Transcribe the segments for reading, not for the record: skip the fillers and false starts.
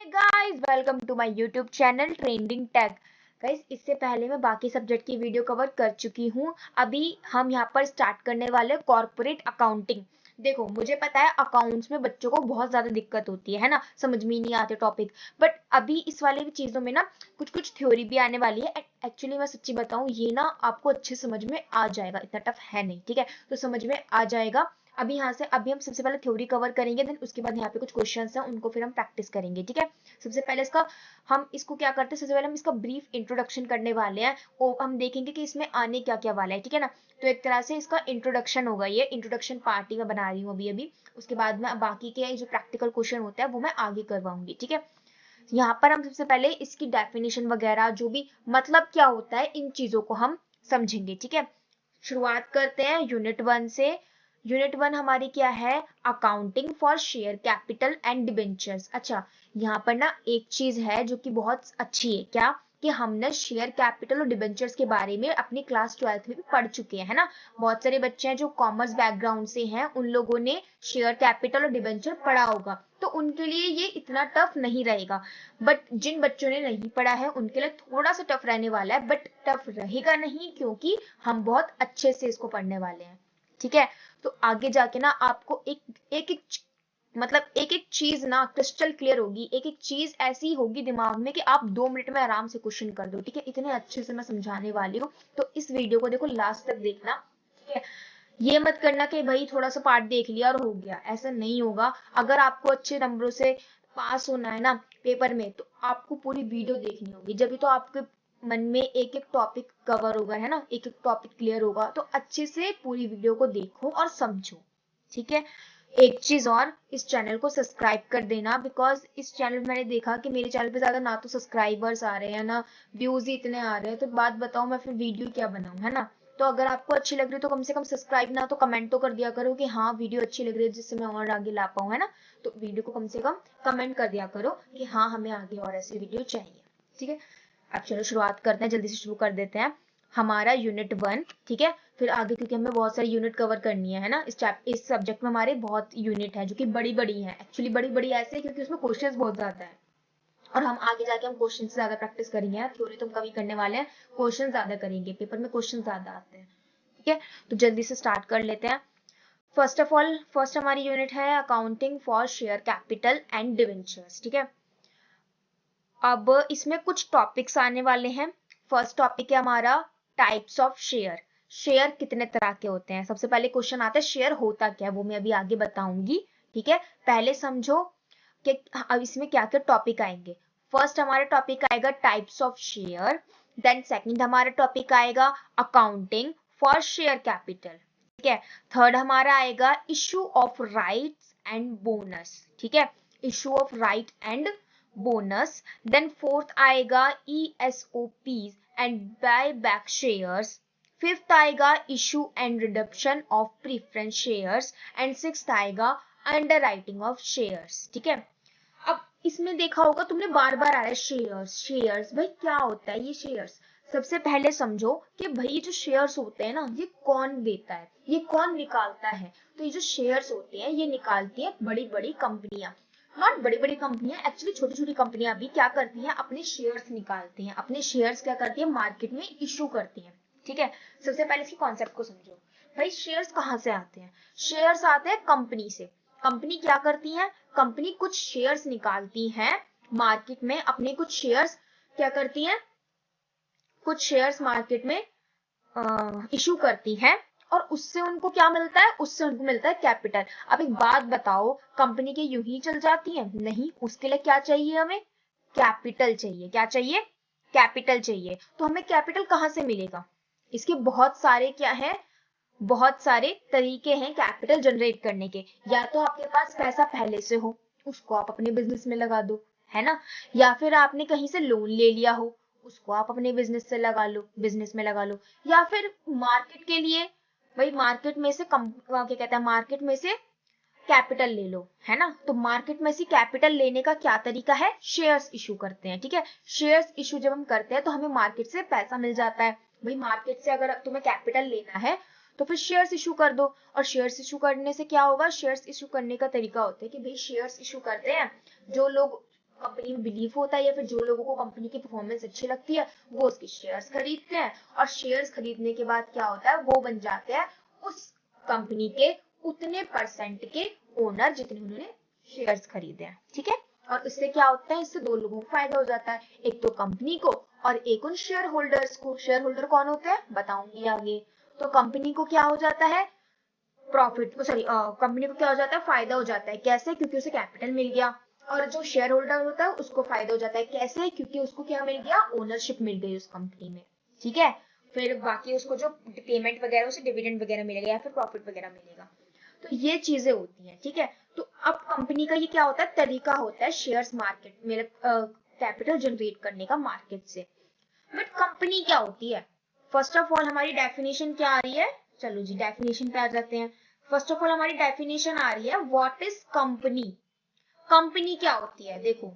Guys welcome to my YouTube channel trending tech. Guys इससे पहले मैं बाकी सब्जेक्ट की वीडियो कवर कर चुकी हूँ। अभी हम यहाँ पर स्टार्ट करने वाले कॉर्पोरेट अकाउंटिंग। देखो मुझे पता है अकाउंट्स में बच्चों को बहुत ज्यादा दिक्कत होती है ना, समझ में ही नहीं आते टॉपिक। बट अभी इस वाले चीजों में ना कुछ कुछ थ्योरी भी आने वाली है। एक्चुअली मैं सच्ची बताऊं ये ना आपको अच्छे समझ में आ जाएगा, इतना टफ है नहीं, ठीक है? तो समझ में आ जाएगा। अभी हम सबसे पहले थ्योरी कवर करेंगे, देन उसके बाद यहाँ पे कुछ क्वेश्चंस हैं उनको फिर हम प्रैक्टिस करेंगे, ठीक है? सबसे पहले हम इसको क्या करते हैं, सबसे पहले हम इसका ब्रीफ इंट्रोडक्शन करने वाले हैं और हम देखेंगे कि इसमें आने क्या क्या वाला है, ठीक है ना? तो एक तरह से इसका इंट्रोडक्शन होगा, ये इंट्रोडक्शन पार्ट ही मैं बना रही हूँ अभी। उसके बाद में बाकी के जो प्रैक्टिकल क्वेश्चन होता है वो मैं आगे करवाऊंगी, ठीक है? यहाँ पर हम सबसे पहले इसकी डेफिनेशन वगैरह जो भी मतलब क्या होता है इन चीजों को हम समझेंगे, ठीक है? शुरुआत करते हैं यूनिट 1 से। यूनिट 1 हमारी क्या है? Accounting for share capital and debentures. अच्छा, यहाँ पर ना एक चीज है जो कि बहुत अच्छी है, क्या कि हमने शेयर कैपिटल और डिबेंचर्स के बारे में अपनी क्लास 12th में भी पढ़ चुके हैं, है ना? बहुत सारे बच्चे हैं जो कॉमर्स बैकग्राउंड से हैं, उन लोगों ने शेयर कैपिटल और डिबेंचर पढ़ा होगा, तो उनके लिए ये इतना टफ नहीं रहेगा। बट जिन बच्चों ने नहीं पढ़ा है उनके लिए थोड़ा सा टफ रहने वाला है, बट टफ रहेगा नहीं क्योंकि हम बहुत अच्छे से इसको पढ़ने वाले हैं, ठीक है? तो आगे जाके ना आपको एक एक चीज ना क्रिस्टल क्लियर होगी, एक एक चीज ऐसी होगी दिमाग में कि आप 2 मिनट में आराम से क्वेश्चन कर दो, ठीक है? इतने अच्छे से मैं समझाने वाली हूँ। तो इस वीडियो को देखो लास्ट तक देखना, ठीक है? ये मत करना कि भाई थोड़ा सा पार्ट देख लिया और हो गया, ऐसा नहीं होगा। अगर आपको अच्छे नंबरों से पास होना है ना पेपर में, तो आपको पूरी वीडियो देखनी होगी, जब तो आपके मन में एक एक टॉपिक कवर होगा, है ना, एक एक टॉपिक क्लियर होगा। तो अच्छे से पूरी वीडियो को देखो और समझो, ठीक है? एक चीज और, इस चैनल को सब्सक्राइब कर देना, बिकॉज इस चैनल में मैंने देखा कि मेरे चैनल पे ज्यादा ना तो सब्सक्राइबर्स आ रहे हैं ना व्यूज ही इतने आ रहे हैं, तो बात बताओ मैं फिर वीडियो क्या बनाऊं, है ना? तो अगर आपको अच्छी लग रही है तो कम से कम सब्सक्राइब ना तो कमेंट तो कर दिया करो कि हाँ वीडियो अच्छी लग रही है, जिससे मैं और आगे ला पाऊँ, है ना? तो वीडियो को कम से कम कमेंट कर दिया करो कि हाँ हमें आगे और ऐसी वीडियो चाहिए, ठीक है? अब चलो शुरुआत करते हैं, जल्दी से शुरू कर देते हैं हमारा यूनिट 1, ठीक है? फिर आगे क्योंकि हमें बहुत सारी यूनिट कवर करनी है ना, इस सब्जेक्ट में हमारे बहुत यूनिट है जो कि बड़ी बड़ी है। एक्चुअली बड़ी बड़ी ऐसे क्योंकि उसमें क्वेश्चंस बहुत ज्यादा है और हम आगे जाके हम क्वेश्चन से ज्यादा प्रैक्टिस करेंगे। थ्योरी तो हम कभी करने वाले हैं, क्वेश्चन ज्यादा करेंगे, पेपर में क्वेश्चन ज्यादा आते हैं, ठीक है? तो जल्दी से स्टार्ट कर लेते हैं। फर्स्ट हमारी यूनिट है accounting for share capital and debentures, ठीक है? अब इसमें कुछ टॉपिक्स आने वाले हैं। फर्स्ट टॉपिक है हमारा टाइप्स ऑफ शेयर। शेयर कितने तरह के होते हैं? सबसे पहले क्वेश्चन आता है शेयर होता क्या है, वो मैं अभी आगे बताऊंगी, ठीक है? पहले समझो कि अब इसमें क्या क्या टॉपिक आएंगे। फर्स्ट हमारा टॉपिक आएगा types of share, then second हमारा टॉपिक आएगा अकाउंटिंग फॉर शेयर कैपिटल, ठीक है? थर्ड हमारा आएगा issue of rights and bonus, ठीक है? Issue of right and bonus. Then fourth आएगा ESOPs and buyback shares. Fifth आएगा issue and redemption of preference shares and sixth आएगा underwriting of shares, ठीक है? अब इसमें देखा होगा तुमने बार बार आ रहा है शेयर्स शेयर्स, भाई क्या होता है ये शेयर्स? सबसे पहले समझो कि भाई जो शेयर्स होते हैं ना ये कौन देता है, ये कौन निकालता है? तो ये जो शेयर्स होते हैं ये निकालती है बड़ी बड़ी कंपनियां। नॉट बड़ी बड़ी कंपनियां, एक्चुअली छोटी छोटी कंपनियां भी क्या करती हैं, अपने शेयर्स निकालती हैं, अपने शेयर्स क्या करती है मार्केट में इशू करती हैं, ठीक है? सबसे पहले इसकी कॉन्सेप्ट को समझो। भाई शेयर्स कहाँ से आते हैं? शेयर्स आते हैं कंपनी से। कंपनी क्या करती है? कंपनी कुछ शेयर्स निकालती है मार्केट में, अपने कुछ शेयर्स क्या करती है, कुछ शेयर्स मार्केट में इशू करती है और उससे उनको क्या मिलता है? उससे उनको मिलता है कैपिटल। अब एक बात बताओ, कंपनी के यूं ही चल जाती है? नहीं, उसके लिए क्या चाहिए हमें? कैपिटल चाहिए। क्या चाहिए? कैपिटल चाहिए। तो हमें कैपिटल कहाँ से मिलेगा? इसके बहुत सारे क्या है, बहुत सारे तरीके हैं कैपिटल जनरेट करने के। या तो आपके पास पैसा पहले से हो, उसको आप अपने बिजनेस में लगा दो, है ना? या फिर आपने कहीं से लोन ले लिया हो, उसको आप अपने बिजनेस से लगा लो, बिजनेस में लगा लो। या फिर मार्केट के लिए, भाई मार्केट में से क्या कहते हैं, मार्केट में से कैपिटल ले लो, है ना? तो मार्केट में से कैपिटल लेने का क्या तरीका है? शेयर्स इशू करते हैं, ठीक है? शेयर्स इशू जब हम करते हैं तो हमें मार्केट से पैसा मिल जाता है। भाई मार्केट से अगर तुम्हें कैपिटल लेना है तो फिर शेयर्स इशू कर दो, और शेयर्स इशू करने से क्या होगा? शेयर्स इशू करने का तरीका होता है कि भाई शेयर्स इशू करते हैं जो लोग कंपनी में बिलीव होता है या फिर जो लोगों को कंपनी की परफॉर्मेंस अच्छी लगती है वो उसके शेयर्स खरीदते हैं, और शेयर्स खरीदने के बाद क्या होता है, वो बन जाते हैं उस कंपनी के उतने परसेंट के ओनर जितने उन्होंने शेयर्स खरीदे हैं। ठीक है, और इससे क्या होता है, इससे दो लोगों को फायदा हो जाता है, एक तो कंपनी को और एक उन शेयर होल्डर्स को। शेयर होल्डर कौन होते हैं बताऊंगी आगे। तो कंपनी को क्या हो जाता है, प्रॉफिट, सॉरी कंपनी को क्या हो जाता है, फायदा हो जाता है। कैसे? क्योंकि उसे कैपिटल मिल गया। और जो शेयर होल्डर होता है उसको फायदा हो जाता है। कैसे? क्योंकि उसको क्या मिल गया, ओनरशिप मिल गई उस कंपनी में। ठीक है, फिर बाकी उसको जो पेमेंट वगैरह, उसे डिविडेंड वगैरह मिलेगा या फिर प्रॉफिट वगैरह मिलेगा। तो ये चीजें होती हैं। ठीक है, तो अब कंपनी का ये क्या होता है, तरीका होता है शेयर्स मार्केट में कैपिटल जनरेट करने का मार्केट से। बट कंपनी क्या होती है, फर्स्ट ऑफ ऑल हमारी डेफिनेशन क्या आ रही है, चलो जी डेफिनेशन पे आ जाते हैं। फर्स्ट ऑफ ऑल हमारी डेफिनेशन आ रही है, व्हाट इज कंपनी। कंपनी क्या होती है, देखो,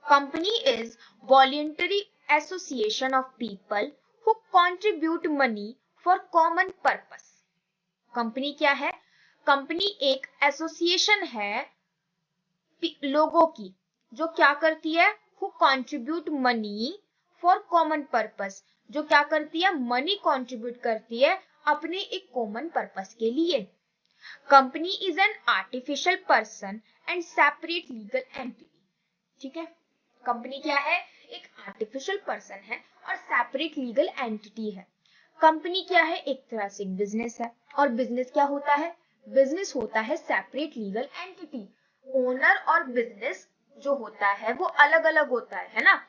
company is voluntary association of people who contribute money for common purpose. Company क्या है, कंपनी एक एसोसिएशन है लोगों की जो क्या करती है, who contribute money for common purpose, जो क्या करती है, मनी कंट्रीब्यूट करती है अपने एक कॉमन पर्पस के लिए। Company is an artificial person and separate legal entity. ठीक है, कंपनी क्या है, एक आर्टिफिशियल पर्सन है और सेपरेट लीगल एंटिटी है। कंपनी क्या है, एक तरह से बिजनेस है, और बिजनेस क्या होता है, बिजनेस होता है सेपरेट लीगल एंटिटी। ओनर और बिजनेस जो होता है वो अलग अलग होता है ना।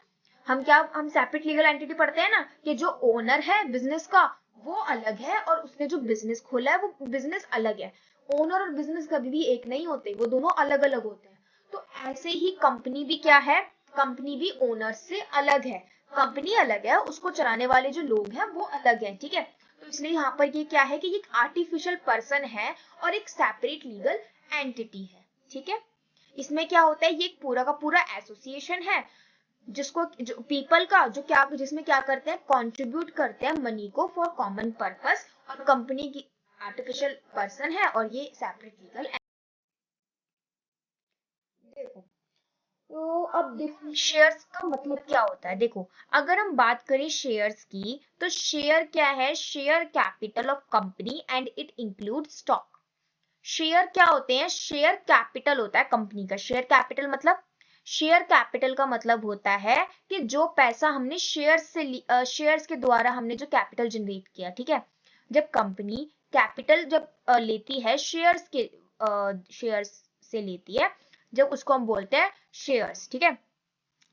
हम सेपरेट लीगल एंटिटी पढ़ते हैं ना, कि जो ओनर है बिजनेस का वो अलग है और उसने जो बिजनेस खोला है वो बिजनेस अलग है। ओनर और बिजनेस कभी भी एक नहीं होते, वो दोनों अलग अलग होते हैं। तो ऐसे ही कंपनी भी क्या है, कंपनी भी ओनर से अलग है। कंपनी अलग है, उसको चलाने वाले जो लोग हैं वो अलग है। ठीक है, तो इसलिए यहाँ पर ये क्या है कि ये एक आर्टिफिशियल पर्सन है और एक सेपरेट लीगल एंटिटी है। ठीक है, इसमें क्या होता है, ये एक पूरा का पूरा एसोसिएशन है जिसको जो पीपल का जो क्या जिसमें क्या करते हैं, कंट्रीब्यूट करते हैं मनी को फॉर कॉमन पर्पस, और कंपनी की आर्टिफिशियल पर्सन है और ये सेपरेट लीगल। देखो, तो अब देखो शेयर्स का मतलब क्या होता है। देखो, अगर हम बात करें शेयर्स की, तो शेयर क्या है, share capital of company and it include stock. Share क्या होते हैं, शेयर कैपिटल होता है कंपनी का। शेयर कैपिटल मतलब, शेयर कैपिटल का मतलब होता है कि जो पैसा हमने शेयर्स के द्वारा हमने जो कैपिटल जनरेट किया। ठीक है, जब कंपनी कैपिटल जब लेती है शेयर्स से लेती है, जब उसको हम बोलते हैं शेयर्स। ठीक है,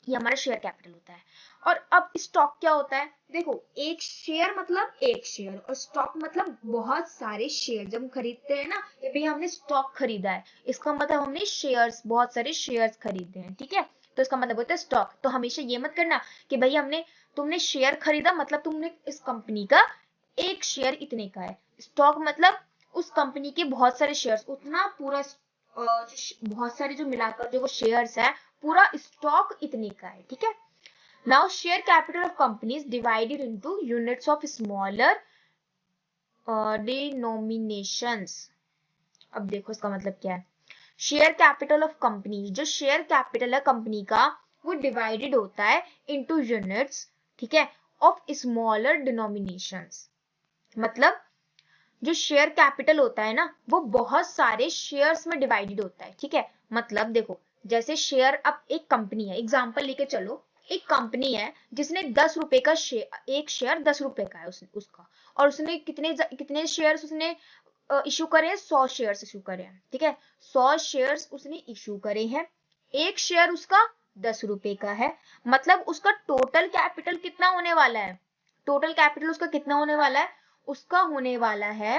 ये हमारा शेयर कैपिटल होता है। और अब स्टॉक क्या होता है, देखो, एक शेयर मतलब एक शेयर और स्टॉक मतलब बहुत सारे शेयर। जब हम खरीदते हैं ना कि भाई हमने स्टॉक खरीदा है, इसका मतलब हमने शेयर्स, बहुत सारे शेयर्स खरीदे हैं। ठीक है, तो इसका मतलब होता है स्टॉक। तो हमेशा ये मत करना कि भाई तुमने शेयर खरीदा मतलब तुमने इस कंपनी का एक शेयर इतने का है। स्टॉक मतलब उस कंपनी के बहुत सारे शेयर्स, उतना पूरा बहुत सारे जो मिलाकर जो वो शेयर्स है, पूरा स्टॉक इतने का है। ठीक है, now share capital of companies divided into units of smaller denominations. अब देखो इसका मतलब क्या है, शेयर कैपिटल ऑफ कंपनी, जो शेयर कैपिटल है कंपनी का वो डिवाइडेड होता है इनटू यूनिट्स, ठीक है, ऑफ स्मॉलर डिनोमिनेशंस। मतलब जो शेयर कैपिटल होता है ना वो बहुत सारे शेयर्स में डिवाइडेड होता है। ठीक है, मतलब देखो, जैसे शेयर, अब एक कंपनी है, एग्जांपल लेके चलो, एक कंपनी है जिसने 10 रुपए का शेयर, एक शेयर 10 रुपए का है उसका, और उसने कितने शेयर्स उसने इशू करे हैं, 100 शेयर्स इशू करे हैं। ठीक है, 100 शेयर्स उसने इशू करे हैं, एक शेयर उसका 10 रुपए का है, मतलब उसका टोटल कैपिटल कितना होने वाला है, टोटल कैपिटल उसका कितना होने वाला है, उसका होने वाला है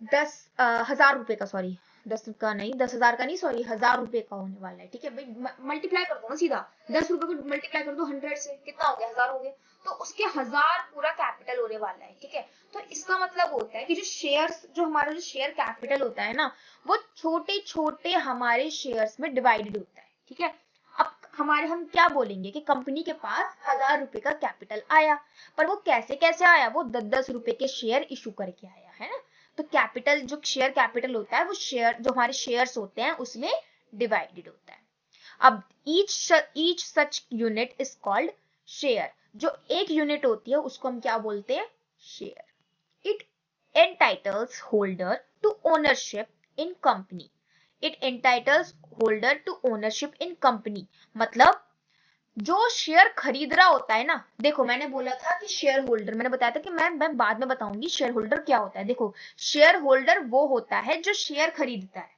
10,000 रुपए का, सॉरी 10,000 का नहीं, सॉरी 1000 रुपए का होने वाला है। ठीक है भाई, मल्टीप्लाई कर दो ना सीधा, 10 रुपए को मल्टीप्लाई कर दो 100 से, कितना हो गया, 1000 हो गया, तो उसके 1000 पूरा कैपिटल होने वाला है। ठीक है, तो इसका मतलब होता है कि जो हमारा जो शेयर कैपिटल होता है ना, वो छोटे छोटे हमारे शेयर्स में डिवाइडेड होता है। ठीक है, अब हम क्या बोलेंगे कि कंपनी के पास 1000 रुपए का कैपिटल आया, पर वो कैसे कैसे आया, वो 10-10 रुपए के शेयर इशू करके आया है ना। तो कैपिटल, जो शेयर कैपिटल होता है वो शेयर, जो हमारे शेयर्स होते हैं उसमें डिवाइडेड होता है। अब each such unit is called share. जो एक यूनिट होती है उसको हम क्या बोलते हैं? Share. It entitles holder to ownership in company. It entitles holder to ownership in company. मतलब जो शेयर खरीद रहा होता है ना, देखो मैंने बोला था कि शेयर होल्डर, मैंने बताया था कि मैं बाद में बताऊंगी शेयर होल्डर क्या होता है। देखो शेयर होल्डर वो होता है जो शेयर खरीदता है,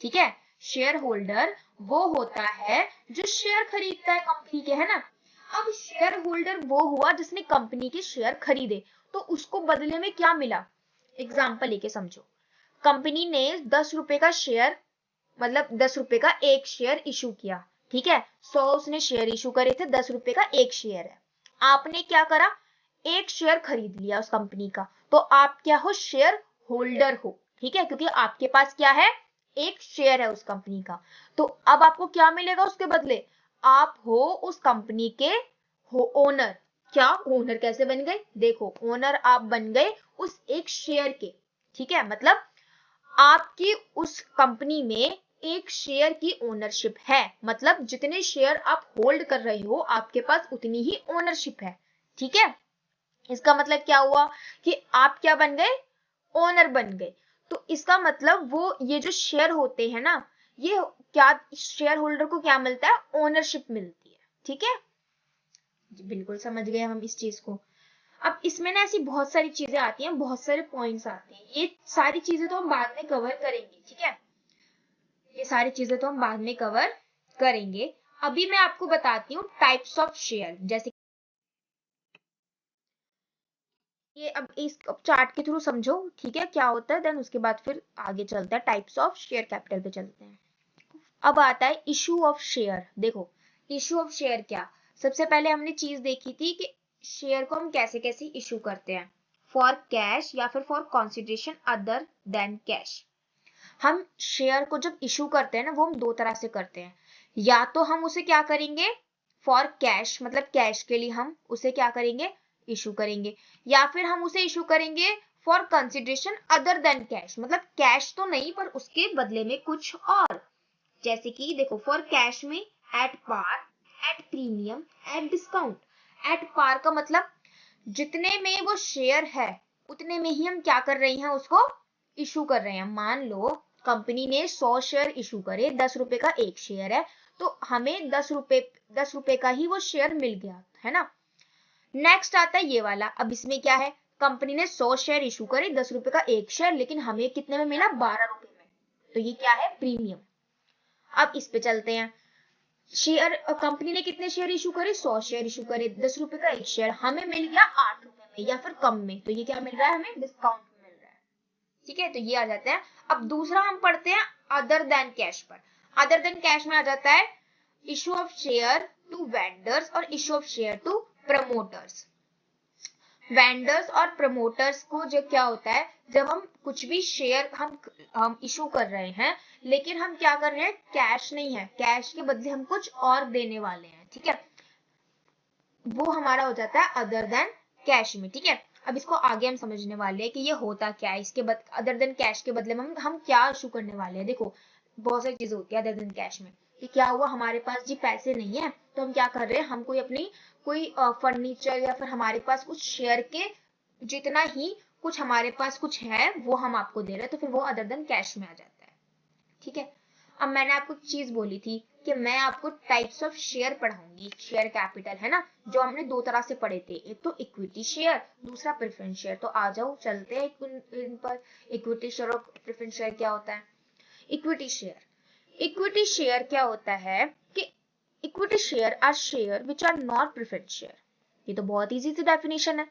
ठीक है। शेयर होल्डर वो होता है जो शेयर खरीदता है कंपनी के, है ना। अब शेयर होल्डर वो हुआ जिसने कंपनी के शेयर खरीदे, तो उसको बदले में क्या मिला? एग्जाम्पल लेके समझो। कंपनी ने 10 रुपए का शेयर, मतलब 10 रुपए का एक शेयर इशू किया, ठीक है। 100 उसने शेयर इशू करे थे, 10 रुपए का एक शेयर है। आपने क्या करा? एक शेयर खरीद लिया उस कंपनी का, तो आप क्या हो? शेयर होल्डर हो, ठीक है, क्योंकि आपके पास क्या है? एक शेयर है उस कंपनी का। तो अब आपको क्या मिलेगा उसके बदले? आप हो उस कंपनी के ओनर। क्या ओनर कैसे बन गए? देखो ओनर आप बन गए उस एक शेयर के, ठीक है। मतलब आपकी उस कंपनी में एक शेयर की ओनरशिप है, मतलब जितने शेयर आप होल्ड कर रहे हो आपके पास उतनी ही ओनरशिप है, ठीक है। इसका मतलब क्या हुआ कि आप क्या बन गए? ओनर बन गए। तो इसका मतलब वो ये जो शेयर होते हैं ना, ये क्या शेयर होल्डर को क्या मिलता है? ओनरशिप मिलती है, ठीक है। बिल्कुल समझ गए हम इस चीज को। अब इसमें ना ऐसी बहुत सारी चीजें आती हैं, बहुत सारे पॉइंट्स आते हैं, ये सारी चीजें तो हम बाद में कवर करेंगे, ठीक है। ये सारी चीजें तो हम बाद में कवर करेंगे। अभी मैं आपको बताती हूँ टाइप्स ऑफ शेयर। जैसे ये अब इस चार्ट के थ्रू समझो, ठीक है, क्या होता है, देन उसके बाद फिर आगे चलता है टाइप्स ऑफ शेयर कैपिटल पे चलते हैं। अब आता है इशू ऑफ शेयर। देखो इशू ऑफ शेयर क्या, सबसे पहले हमने चीज देखी थी कि शेयर को हम कैसे कैसे इशू करते हैं, फॉर कैश या फिर for consideration other than cash. हम शेयर को जब इशू करते हैं ना, वो हम दो तरह से करते हैं। या तो हम उसे क्या करेंगे? फॉर कैश, मतलब कैश के लिए हम उसे क्या करेंगे? इशू करेंगे। या फिर हम उसे इशू करेंगे for consideration other than cash, मतलब कैश तो नहीं पर उसके बदले में कुछ और। जैसे कि देखो फॉर कैश में at par, at premium, at discount. At par का मतलब जितने में वो शेयर है उतने में ही हम क्या कर रहे हैं? उसको इशू कर रहे हैं। मान लो कंपनी ने 100 शेयर इशू करे, 10 रुपए का एक शेयर है, तो हमें 10 रुपए का ही वो शेयर मिल गया, है ना। नेक्स्ट आता है ये वाला। अब इसमें क्या है? कंपनी ने 100 शेयर इशू करे, 10 रुपए का एक शेयर, लेकिन हमें कितने में मिला? 12 रुपए में। तो ये क्या है? प्रीमियम। अब इस पे चलते हैं। शेयर कंपनी ने कितने शेयर इशू करे? 100 शेयर इशू करे, 10 रुपए का एक शेयर, हमें मिल गया 8 रुपए में या फिर कम में, तो ये क्या मिल रहा है? हमें डिस्काउंट मिल रहा है, ठीक है। तो ये आ जाता है। अब दूसरा हम पढ़ते हैं अदर देन कैश पर। अदर देन कैश में आ जाता है issue of share to vendors और issue of share to promoters. Vendors और प्रमोटर्स को जो क्या होता है, जब हम कुछ भी शेयर हम इशू कर रहे हैं, लेकिन हम क्या कर रहे हैं? कैश नहीं है, कैश के बदले हम कुछ और देने वाले हैं, ठीक है। वो हमारा हो जाता है अदर देन कैश में, ठीक है। अब इसको आगे हम समझने वाले हैं कि ये होता क्या है। इसके बाद अदर देन कैश के बदले में हम क्या इशू करने वाले हैं। देखो बहुत सारी चीजें होती है अदर देन कैश में। कि क्या हुआ, हमारे पास जी पैसे नहीं है, तो हम क्या कर रहे हैं? हम कोई फर्नीचर या फिर हमारे पास कुछ शेयर के जितना ही कुछ हमारे पास कुछ है वो हम आपको दे रहे हैं, तो फिर वो अदर देन कैश में आ जाता है, ठीक है। अब मैंने आपको एक चीज बोली थी कि मैं आपको टाइप्स ऑफ शेयर पढ़ाऊंगी, शेयर कैपिटल, है ना, जो हमने दो तरह से पढ़े थे, एक तो इक्विटी शेयर, दूसरा प्रेफरेंस शेयर। तो आ जाओ चलते हैं इन पर। इक्विटी शेयर और प्रेफरेंस शेयर क्या होता है? इक्विटी शेयर, इक्विटी शेयर क्या होता है कि equity share are share which are not preference share. ये तो बहुत इजी सी डेफिनेशन है।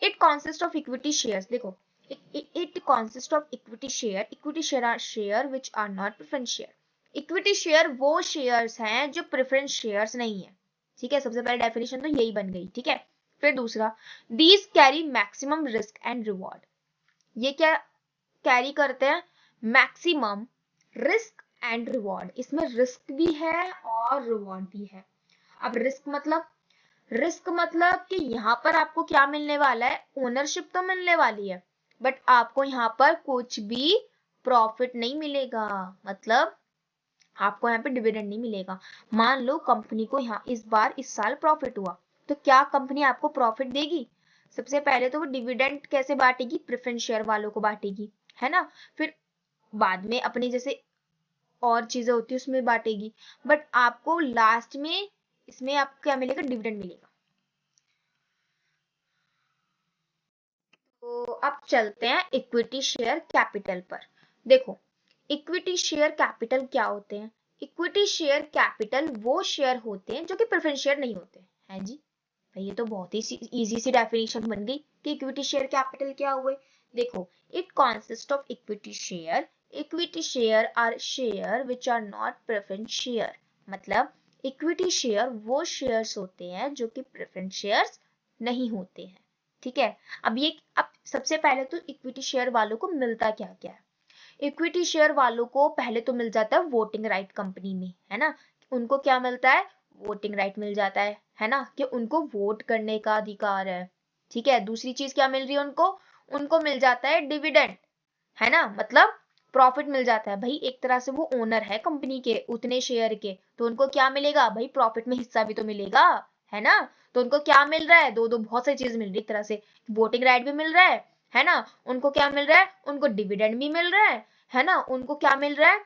It consist of equity shares. देखो it consists of equity share are share which are not preference share। Equity share वो शेयर्स हैं जो preference shares नहीं है, ठीक है। सबसे पहले डेफिनेशन तो यही बन गई, ठीक है। फिर दूसरा, these carry maximum risk and reward. ये क्या कैरी करते हैं? Maximum risk and reward. इसमें रिस्क भी है और रिवॉर्ड भी है। अब रिस्क मतलब कि यहाँ पर आपको क्या मिलने वाला है? ओनरशिप तो मिलने वाली है, बट आपको यहाँ पर कुछ भी प्रॉफिट नहीं मिलेगा। मतलब आपको यहाँ पे डिविडेंड नहीं मिलेगा। मान लो कंपनी को यहाँ इस साल प्रॉफिट हुआ, तो क्या कंपनी आपको प्रॉफिट देगी? सबसे पहले तो वो डिविडेंड कैसे बांटेगी? प्रेफरेंस शेयर वालों को बांटेगी, है ना। फिर बाद में अपनी जैसे और चीजें होती है उसमें बांटेगी, बट आपको लास्ट में इसमें आपको क्या मिलेगा? डिविडेंड मिलेगा। तो अब चलते हैं इक्विटी शेयर कैपिटल पर। देखो, इक्विटी शेयर कैपिटल क्या होते हैं? इक्विटी शेयर कैपिटल वो शेयर होते हैं जो कि प्रेफरेंस शेयर नहीं होते हैं जी। भाई ये तो बहुत ही इजी सी डेफिनेशन बन गई कि इक्विटी शेयर कैपिटल क्या हुए। देखो, it consist of equity share. Equity share are share which are not preference share. मतलब इक्विटी शेयर वो शेयर्स होते हैं जो कि प्रेफरेंस शेयर्स नहीं होते हैं, ठीक है। अब सबसे पहले तो इक्विटी शेयर वालों को मिलता क्या क्या है? इक्विटी शेयर वालों को पहले तो मिल जाता है वोटिंग राइट कंपनी में, है ना। उनको क्या मिलता है? वोटिंग राइट मिल जाता है ना, कि उनको वोट करने का अधिकार है, ठीक है। दूसरी चीज क्या मिल रही है उनको? उनको मिल जाता है डिविडेंड, है ना, मतलब प्रॉफिट मिल जाता है। भाई एक तरह से वो ओनर है कंपनी के उतने शेयर के, तो उनको क्या मिलेगा? भाई प्रॉफिट में हिस्सा भी तो मिलेगा, है ना। तो उनको क्या मिल रहा है? दो दो बहुत सारी चीज मिल रही है। एक तरह से वोटिंग राइट भी मिल रहा है ना। उनको क्या मिल रहा है? उनको डिविडेंड भी मिल रहा है ना। उनको क्या मिल रहा है?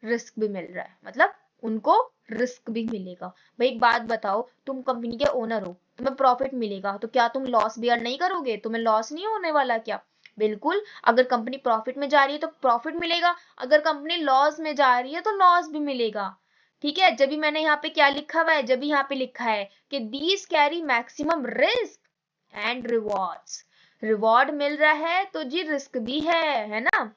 रिस्क भी मिल रहा है, मतलब उनको रिस्क भी मिलेगा। भाई एक बात बताओ, तुम कंपनी के ओनर हो, तुम्हें प्रॉफिट मिलेगा, तो क्या तुम लॉस बियर नहीं करोगे? तुम्हें लॉस नहीं होने वाला क्या? बिल्कुल। अगर कंपनी प्रॉफिट में जा रही है तो प्रॉफिट मिलेगा, अगर कंपनी लॉस में जा रही है तो लॉस भी मिलेगा, ठीक है। जब भी मैंने यहाँ पे क्या लिखा हुआ है? जब भी यहाँ पे लिखा है कि these carry maximum risk and rewards. Reward मिल रहा है तो जी रिस्क भी है ना।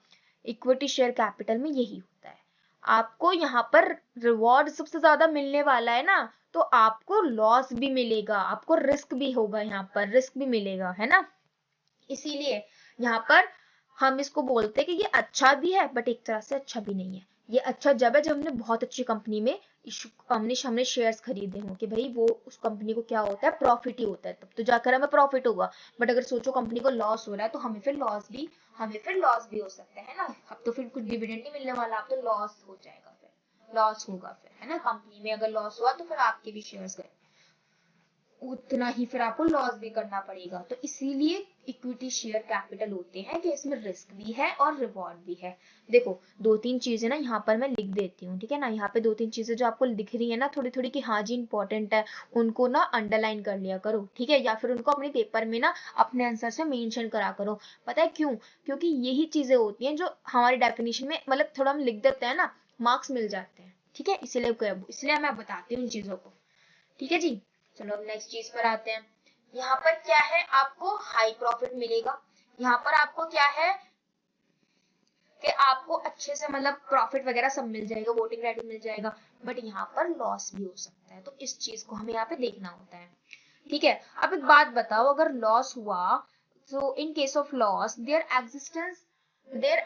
इक्विटी शेयर कैपिटल में यही होता है। आपको यहाँ पर रिवॉर्ड सबसे ज्यादा मिलने वाला है ना, तो आपको लॉस भी मिलेगा, आपको रिस्क भी होगा, यहाँ पर रिस्क भी मिलेगा, है ना। इसीलिए यहाँ पर हम इसको बोलते हैं कि ये अच्छा भी है बट एक तरह से अच्छा भी नहीं है। ये अच्छा जब है जब हमने बहुत अच्छी कंपनी में हमने शेयर्स खरीदे हों कि भाई वो उस कंपनी को क्या होता है? प्रॉफिट ही होता है, तब तो जाकर हमें प्रॉफिट होगा। बट अगर सोचो कंपनी को लॉस हो रहा है तो हमें फिर लॉस भी हो सकता है ना। अब तो फिर कुछ डिविडेंड नहीं मिलने वाला, अब तो लॉस हो जाएगा, फिर लॉस होगा फिर, है ना। कंपनी में अगर लॉस हुआ तो फिर आपके भी शेयर्स गए, उतना ही फिर आपको लॉस भी करना पड़ेगा। तो इसीलिए इक्विटी शेयर कैपिटल होते हैं कि इसमें रिस्क भी है और रिवॉर्ड भी है। देखो दो तीन चीजें ना यहाँ पर मैं लिख देती हूँ, ठीक है ना। यहाँ पे दो तीन चीजें जो आपको दिख रही है ना थोड़ी थोड़ी कि हाँ जी इंपॉर्टेंट है, उनको ना अंडरलाइन कर लिया करो, ठीक है। या फिर उनको अपने पेपर में ना अपने आंसर से मेंशन करा करो। पता है क्यों? क्योंकि यही चीजें होती हैं जो हमारी डेफिनेशन में मतलब थोड़ा हम लिख देते हैं ना, मार्क्स मिल जाते हैं, ठीक है। इसलिए मैं बताती हूँ इन चीजों को, ठीक है जी। चलो अब नेक्स्ट चीज पर आते हैं। यहाँ पर क्या है? आपको हाई प्रॉफिट मिलेगा। यहाँ पर आपको क्या है कि आपको अच्छे से मतलब प्रॉफिट वगैरह सब मिल जाएगा, वोटिंग राइट मिल जाएगा, बट यहाँ पर लॉस भी हो सकता है। तो इस चीज को हमें यहाँ पे देखना होता है, ठीक है। अब एक बात बताओ, अगर लॉस हुआ तो in case of loss there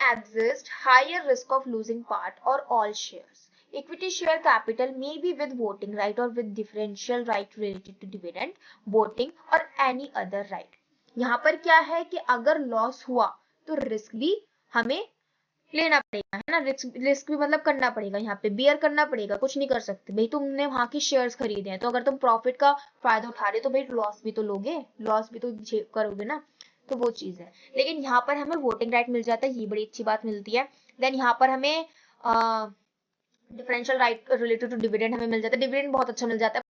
exist higher risk of losing part और all shares. Equity share capital may be with voting right or with differential right related to dividend, voting or any other right. यहाँ पर क्या है कि अगर loss हुआ तो risk भी हमें लेना पड़ेगा, है ना। रिस्क भी मतलब करना पड़ेगा, यहाँ पे बियर करना पड़ेगा, कुछ नहीं कर सकते। भाई तुमने वहां के शेयर्स खरीदे हैं तो अगर तुम प्रॉफिट का फायदा उठा रहे हो तो भाई लॉस भी तो लोगे, लॉस भी तो करोगे ना। तो वो चीज है। लेकिन यहाँ पर हमें वोटिंग राइट मिल जाता है, ये बड़ी अच्छी बात मिलती है। देन यहाँ पर हमें differential right related to dividend हमें मिल जाता है, डिविडेंड बहुत अच्छा मिल जाता है।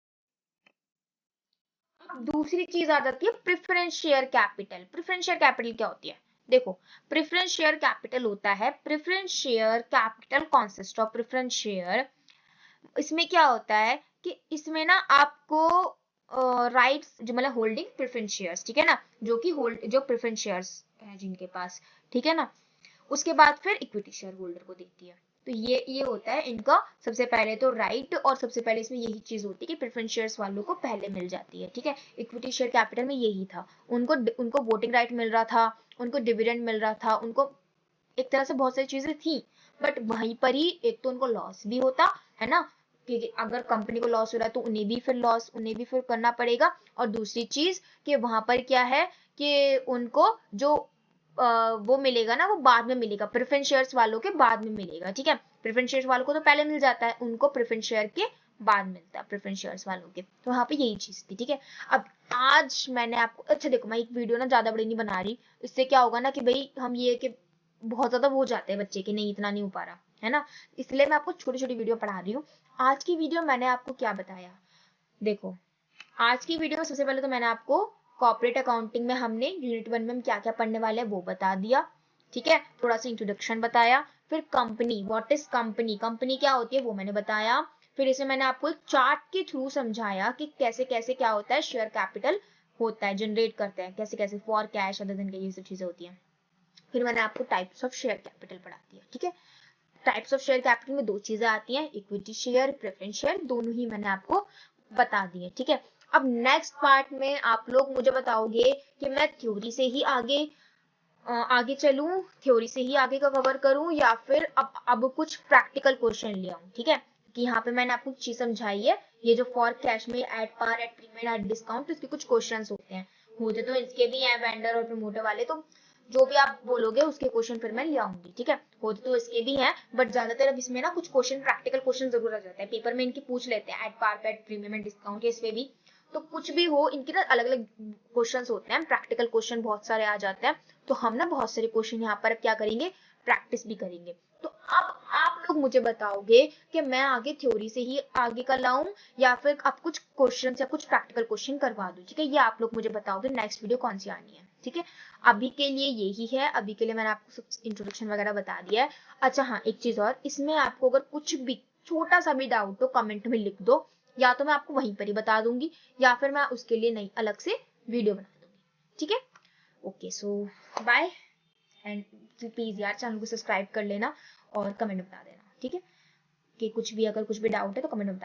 दूसरी चीज आ जाती है preference share capital. Preference share capital क्या होती है? देखो, प्रेफरेंस शेयर कैपिटल होता है, preference share capital consist of preference share. इसमें क्या होता है कि इसमें ना आपको राइट्स जो मतलब होल्डिंग प्रेफरेंस शेयर्स, ठीक है ना, जो प्रेफरेंस शेयर्स है जिनके पास, ठीक है ना, उसके बाद फिर इक्विटी शेयर होल्डर को देती है। तो ये होता है इनका सबसे पहले तो राइट, और सबसे पहले इसमें यही चीज होती है कि प्रेफरेंस शेयर्स वालों को पहले मिल जाती है, ठीक है। इक्विटी शेयर कैपिटल में यही था, उनको वोटिंग राइट मिल रहा था, उनको डिविडेंड मिल रहा था, उनको एक तरह से बहुत सारी चीजें थी। बट वहीं पर ही एक तो उनको लॉस भी होता है ना, कि अगर कंपनी को लॉस हो रहा है तो उन्हें भी फिर करना पड़ेगा। और दूसरी चीज कि वहां पर क्या है कि उनको जो वो मिलेगा ना वो बाद में मिलेगा, प्रेफरेंस शेयर्स वालों के बाद में मिलेगा, ठीक है। प्रेफरेंस शेयर वालों को तो पहले मिल जाता है, उनको प्रेफरेंस शेयर के बाद मिलता है प्रेफरेंस शेयर्स वालों के। तो यहाँ पे यही चीज थी, ठीक है। अब आज मैंने आपको, अच्छा देखो मैं एक वीडियो ना ज्यादा बड़ी नहीं बना रही, इससे क्या होगा ना कि भाई हम ये कि बहुत ज्यादा वो हो जाते हैं बच्चे के, नहीं इतना नहीं हो पा रहा है ना, इसलिए मैं आपको छोटी छोटी वीडियो पढ़ा रही हूँ। आज की वीडियो मैंने आपको क्या बताया, देखो आज की वीडियो में सबसे पहले तो मैंने आपको कॉर्पोरेट अकाउंटिंग में हमने यूनिट 1 में हम क्या क्या पढ़ने वाले हैं वो बता दिया, ठीक है, थोड़ा सा इंट्रोडक्शन बताया। फिर company, what is company, company क्या होती है वो मैंने बताया। फिर इसे मैंने आपको एक चार्ट के थ्रू समझाया कि कैसे कैसे क्या होता है, शेयर कैपिटल होता है, जनरेट करते हैं कैसे कैसे, फॉर कैश अदर देन, ये सब चीजें होती हैं। फिर मैंने आपको टाइप्स ऑफ शेयर कैपिटल पढ़ा दिया, ठीक है। टाइप्स ऑफ शेयर कैपिटल में दो चीजें आती हैं, इक्विटी शेयर, प्रेफरेंस शेयर, दोनों ही मैंने आपको बता दिए, ठीक है। अब नेक्स्ट पार्ट में आप लोग मुझे बताओगे कि मैं थ्योरी से ही आगे चलूं, थ्योरी से ही आगे का कवर करूं, या फिर अब कुछ प्रैक्टिकल क्वेश्चन ले आऊं, ठीक है। कि यहाँ पे मैंने आपको चीज समझाई है, ये जो फॉर कैश में at par, at premium, at discount, इसके कुछ क्वेश्चंस होते हैं, होते तो इसके भी हैं वेंडर और प्रमोटर वाले, तो जो भी आप बोलोगे उसके क्वेश्चन फिर मैं ले आऊंगी, ठीक है। होते तो इसके भी हैं, बट ज्यादातर अब इसमें ना कुछ क्वेश्चन, प्रैक्टिकल क्वेश्चन जरूर आ जाता है पेपर में, इनके पूछ लेते हैं at par, at premium, at discount, इसमें भी। तो कुछ भी हो, इनके ना अलग अलग क्वेश्चंस होते हैं, प्रैक्टिकल क्वेश्चन बहुत सारे आ जाते हैं, तो हम ना बहुत सारे क्वेश्चन यहाँ पर क्या करेंगे, प्रैक्टिस भी करेंगे। तो अब आप लोग मुझे बताओगे कि मैं आगे थ्योरी से ही आगे का लाऊं, या फिर अब कुछ क्वेश्चन या कुछ प्रैक्टिकल क्वेश्चन करवा दूं, ठीक है। ये आप लोग मुझे बताओगे नेक्स्ट वीडियो कौन सी आनी है, ठीक है। अभी के लिए यही है, अभी के लिए मैंने आपको इंट्रोडक्शन वगैरह बता दिया है। अच्छा हाँ, एक चीज और, इसमें आपको अगर कुछ भी छोटा सा भी डाउट हो कमेंट में लिख दो, या तो मैं आपको वहीं पर ही बता दूंगी, या फिर मैं उसके लिए नई अलग से वीडियो बना दूंगी, ठीक है। Okay, so bye, and please यार चैनल को सब्सक्राइब कर लेना और कमेंट में बता देना, ठीक है। कि कुछ भी, अगर कुछ भी डाउट है तो कमेंट में बता